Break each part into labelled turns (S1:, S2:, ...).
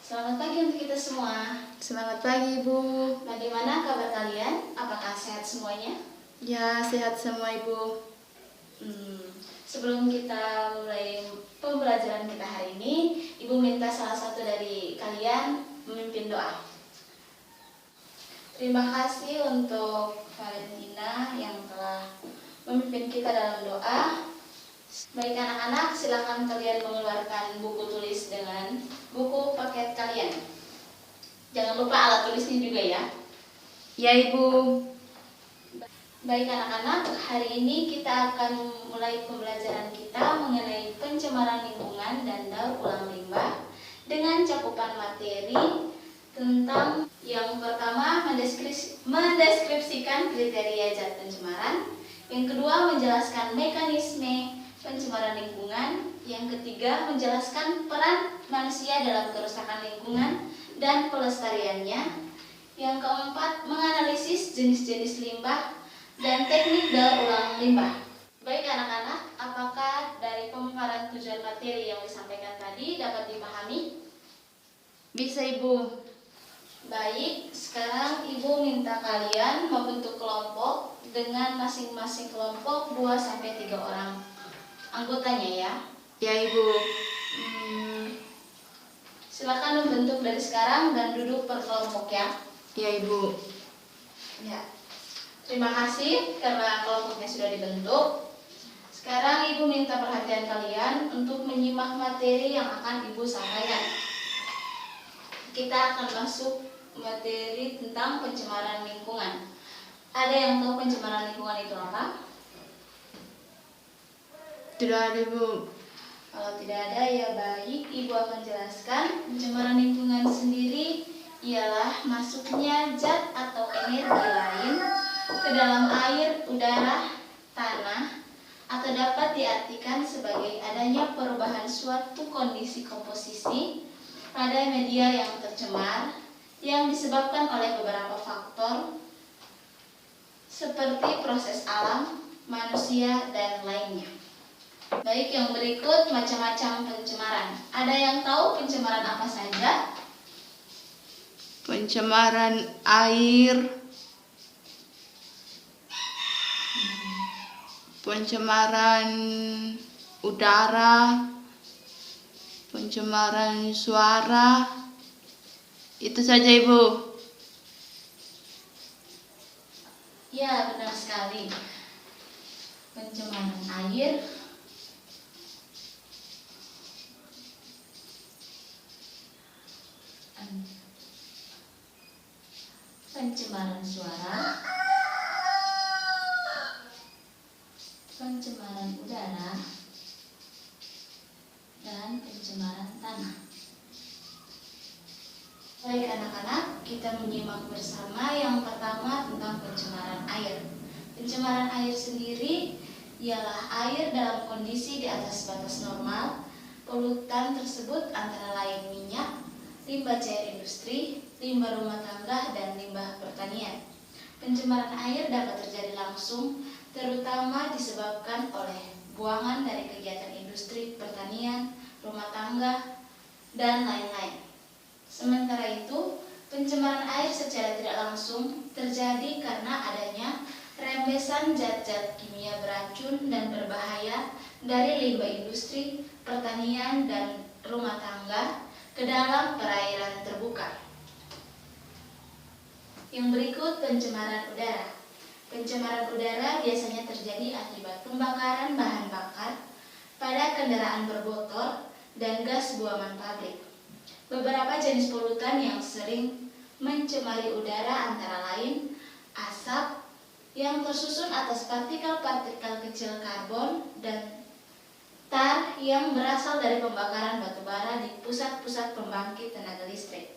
S1: Selamat pagi untuk kita semua.
S2: Selamat pagi, Ibu.
S1: Bagaimana kabar kalian? Apakah sehat semuanya?
S2: Ya, sehat semua, Ibu.
S1: Sebelum kita mulai pembelajaran kita hari ini, Ibu minta salah satu dari kalian memimpin doa. Terima kasih untuk Valentina yang telah memimpin kita dalam doa. Baik anak-anak, silakan kalian mengeluarkan buku tulis dengan buku paket kalian. Jangan lupa alat tulisnya juga ya.
S2: Ya, Ibu.
S1: Baik anak-anak, hari ini kita akan mulai pembelajaran kita mengenai pencemaran lingkungan dan daur ulang limbah dengan cakupan materi tentang yang pertama mendeskripsikan kriteria zat pencemaran, yang kedua menjelaskan mekanisme pencemaran lingkungan, yang ketiga menjelaskan peran manusia dalam kerusakan lingkungan dan pelestariannya, yang keempat menganalisis jenis-jenis limbah dan teknik daur ulang limbah. Baik anak-anak, apakah dari pemaparan tujuan materi yang disampaikan tadi dapat dipahami?
S2: Bisa, Ibu.
S1: Baik, sekarang Ibu minta kalian membentuk kelompok dengan masing-masing kelompok 2-3 orang anggotanya ya.
S2: Ya, Ibu.
S1: Silakan membentuk dari sekarang dan duduk per kelompok ya.
S2: Ya, Ibu.
S1: Ya. Terima kasih karena kelompoknya sudah dibentuk. Sekarang Ibu minta perhatian kalian untuk menyimak materi yang akan Ibu sampaikan. Kita akan masuk materi tentang pencemaran lingkungan. Ada yang tahu pencemaran lingkungan itu apa?
S2: Tidak ada, Ibu.
S1: Kalau tidak ada ya baik, Ibu akan jelaskan. Pencemaran lingkungan sendiri ialah masuknya zat atau energi lain ke dalam air, udara, tanah, atau dapat diartikan sebagai adanya perubahan suatu kondisi komposisi pada media yang tercemar yang disebabkan oleh beberapa faktor seperti proses alam, manusia, dan lainnya. Baik, yang berikut macam-macam pencemaran. Ada yang tahu pencemaran apa saja?
S2: Pencemaran air, pencemaran udara, pencemaran suara. Itu saja, Ibu.
S1: Ya, benar sekali. Pencemaran air, pencemaran suara, pencemaran udara, dan pencemaran tanah. Baik anak-anak, kita menyimak bersama yang pertama tentang pencemaran air. Pencemaran air sendiri ialah air dalam kondisi di atas batas normal. Polutan tersebut antara lain minyak, limbah cair industri, limbah rumah tangga, dan limbah pertanian. Pencemaran air dapat terjadi langsung, terutama disebabkan oleh buangan dari kegiatan industri, pertanian, rumah tangga, dan lain-lain. Sementara itu, pencemaran air secara tidak langsung terjadi karena adanya rembesan zat-zat kimia beracun dan berbahaya dari limbah industri, pertanian, dan rumah tangga ke dalam perairan terbuka. Yang berikut pencemaran udara. Pencemaran udara biasanya terjadi akibat pembakaran bahan bakar pada kendaraan bermotor dan gas buangan pabrik. Beberapa jenis polutan yang sering mencemari udara antara lain asap yang tersusun atas partikel-partikel kecil karbon dan tar yang berasal dari pembakaran batu bara di pusat-pusat pembangkit tenaga listrik.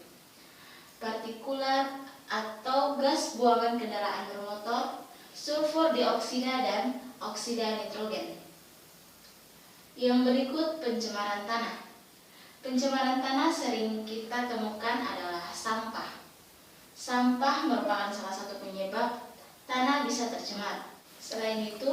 S1: Partikulat atau gas buangan kendaraan bermotor, sulfur dioksida dan oksida nitrogen. Yang berikut pencemaran tanah. Pencemaran tanah sering kita temukan adalah sampah. Sampah merupakan salah satu penyebab tanah bisa tercemar. Selain itu,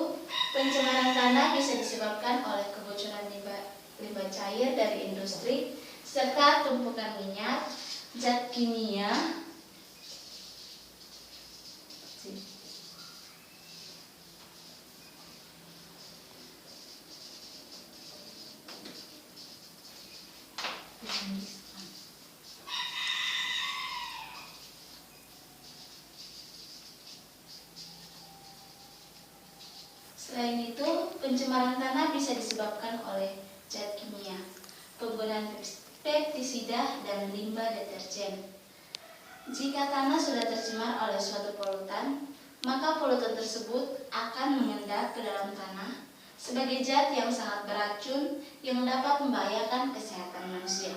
S1: pencemaran tanah bisa disebabkan oleh kebocoran limbah cair dari industri serta tumpukan minyak, zat kimia, Selain itu, pencemaran tanah bisa disebabkan oleh zat kimia, penggunaan pestisida, dan limbah deterjen. Jika tanah sudah tercemar oleh suatu polutan, maka polutan tersebut akan mengendap ke dalam tanah sebagai zat yang sangat beracun yang dapat membahayakan kesehatan manusia.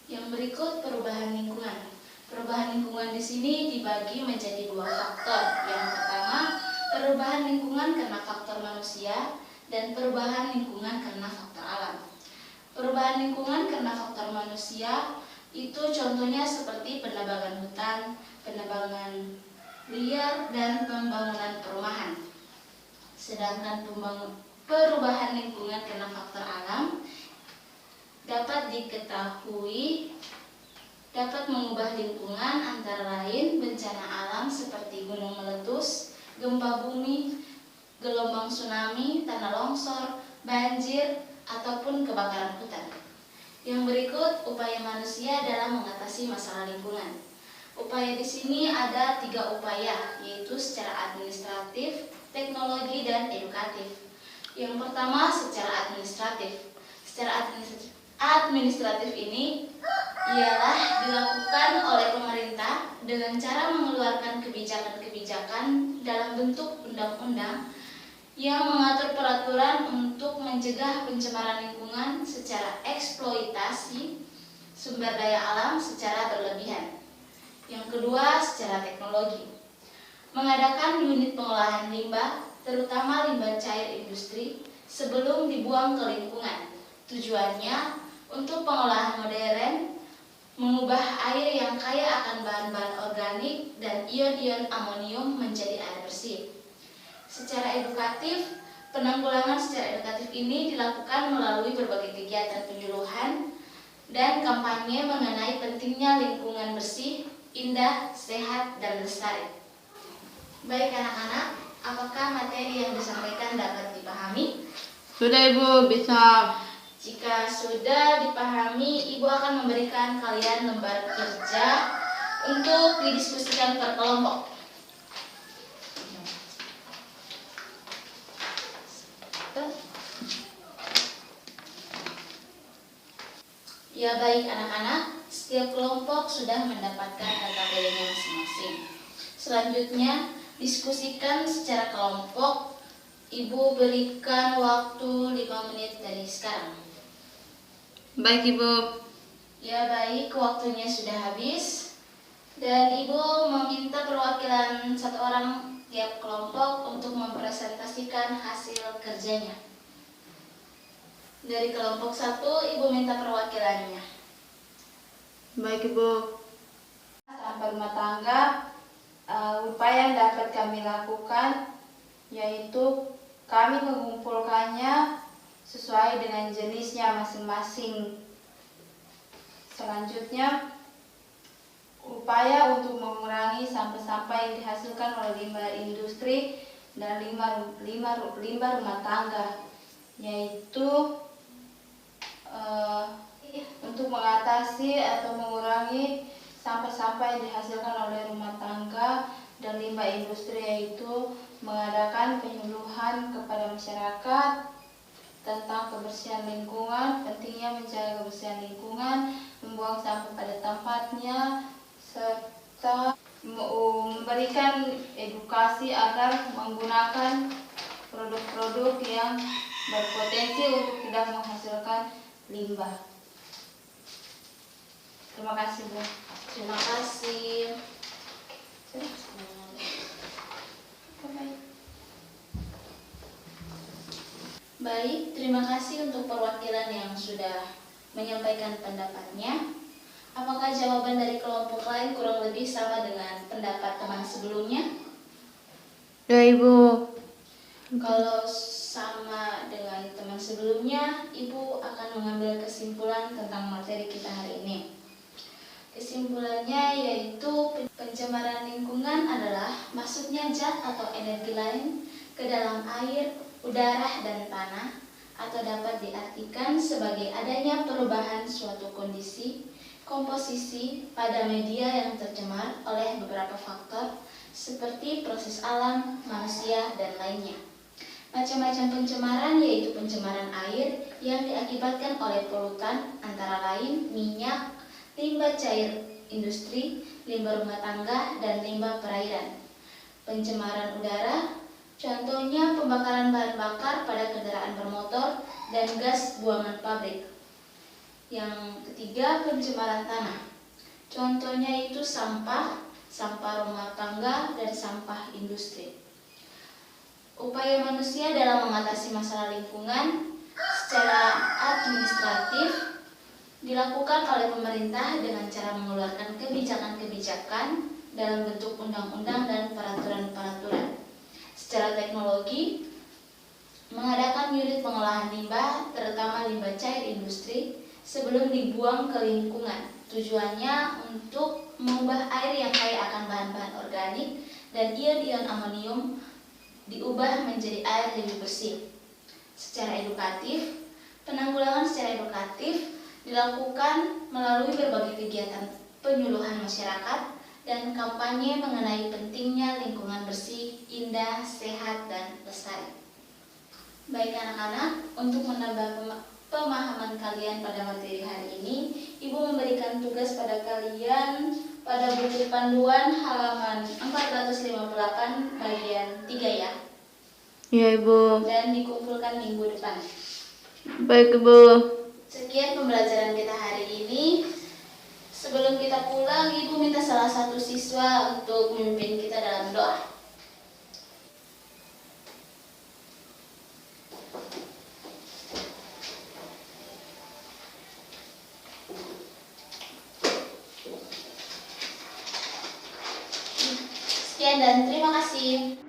S1: Yang berikut perubahan lingkungan. Perubahan lingkungan di sini dibagi menjadi dua faktor. Yang pertama, perubahan lingkungan karena faktor manusia, dan perubahan lingkungan karena faktor alam. Perubahan lingkungan karena faktor manusia itu contohnya seperti penebangan hutan, penebangan liar, dan pembangunan perumahan. Sedangkan perubahan lingkungan karena faktor alam dapat diketahui dapat mengubah lingkungan antara lain bencana alam seperti gunung meletus, gempa bumi, gelombang tsunami, tanah longsor, banjir, ataupun kebakaran hutan. Yang berikut upaya manusia dalam mengatasi masalah lingkungan. Upaya di sini ada 3 upaya, yaitu secara administratif, teknologi, dan edukatif. Yang pertama secara administratif. Secara administratif ini ialah dilakukan oleh pemerintah dengan cara mengeluarkan kebijakan-kebijakan dalam bentuk undang-undang yang mengatur peraturan untuk mencegah pencemaran lingkungan secara eksploitasi sumber daya alam secara berlebihan. Yang kedua, secara teknologi. Mengadakan unit pengolahan limbah, terutama limbah cair industri, sebelum dibuang ke lingkungan. Tujuannya untuk pengolahan modern, mengubah air yang kaya akan bahan-bahan organik dan ion-ion amonium menjadi air bersih. Secara edukatif, penanggulangan secara edukatif ini dilakukan melalui berbagai kegiatan penyuluhan dan kampanye mengenai pentingnya lingkungan bersih, indah, sehat, dan lestari. Baik anak-anak, apakah materi yang disampaikan dapat dipahami?
S2: Sudah Ibu, bisa.
S1: Jika sudah dipahami, Ibu akan memberikan kalian lembar kerja untuk didiskusikan per kelompok. Ya baik anak-anak, setiap kelompok sudah mendapatkan data bedanya masing-masing. Selanjutnya, diskusikan secara kelompok. Ibu berikan waktu 5 menit dari sekarang.
S2: Baik Ibu.
S1: Ya baik, waktunya sudah habis. Dan Ibu meminta perwakilan 1 orang tiap kelompok untuk mempresentasikan hasil kerjanya. Dari kelompok 1, Ibu minta perwakilannya.
S2: Baik Ibu.
S3: Sampah rumah tangga, upaya yang dapat kami lakukan yaitu kami mengumpulkannya sesuai dengan jenisnya masing-masing. Selanjutnya, upaya untuk mengurangi sampah-sampah yang dihasilkan oleh limbah industri dan limbah rumah tangga, yaitu untuk mengatasi atau mengurangi sampah-sampah yang dihasilkan oleh rumah tangga dan limbah industri, yaitu mengadakan penyuluhan kepada masyarakat tentang kebersihan lingkungan, pentingnya menjaga kebersihan lingkungan, membuang sampah pada tempatnya, serta memberikan edukasi agar menggunakan produk-produk yang berpotensi untuk tidak menghasilkan limbah. Terima kasih Bu.
S1: Terima kasih. Baik, terima kasih untuk perwakilan yang sudah menyampaikan pendapatnya. Apakah jawaban dari kelompok lain kurang lebih sama dengan pendapat teman sebelumnya?
S2: Ya Ibu.
S1: Kalau sama dengan teman sebelumnya, Ibu akan mengambil kesimpulan tentang materi kita hari ini. Kesimpulannya yaitu pencemaran lingkungan adalah masuknya zat atau energi lain ke dalam air, udara, dan tanah, atau dapat diartikan sebagai adanya perubahan suatu kondisi, komposisi pada media yang tercemar oleh beberapa faktor seperti proses alam, manusia, dan lainnya. Macam-macam pencemaran yaitu pencemaran air yang diakibatkan oleh polutan antara lain minyak, limbah cair industri, limbah rumah tangga, dan limbah perairan. Pencemaran udara, contohnya pembakaran bahan bakar pada kendaraan bermotor dan gas buangan pabrik. Yang ketiga, pencemaran tanah. Contohnya itu sampah, sampah rumah tangga, dan sampah industri. Upaya manusia dalam mengatasi masalah lingkungan secara administratif dilakukan oleh pemerintah dengan cara mengeluarkan kebijakan-kebijakan dalam bentuk undang-undang dan peraturan-peraturan. Secara teknologi, mengadakan unit pengolahan limbah, terutama limbah cair industri, sebelum dibuang ke lingkungan. Tujuannya untuk mengubah air yang kaya akan bahan-bahan organik dan ion-ion amonium diubah menjadi air lebih bersih. Secara edukatif, penanggulangan secara edukatif dilakukan melalui berbagai kegiatan penyuluhan masyarakat dan kampanye mengenai pentingnya lingkungan bersih, indah, sehat, dan lestari. Baik anak-anak, untuk menambah pemahaman kalian pada materi hari ini, Ibu memberikan tugas pada kalian pada buku panduan halaman 458 bagian 3 ya.
S2: Iya Ibu.
S1: Dan dikumpulkan minggu depan.
S2: Baik Ibu.
S1: Sekian pembelajaran kita hari ini. Sebelum kita pulang, Ibu minta salah satu siswa untuk memimpin kita dalam doa. Sekian dan terima kasih.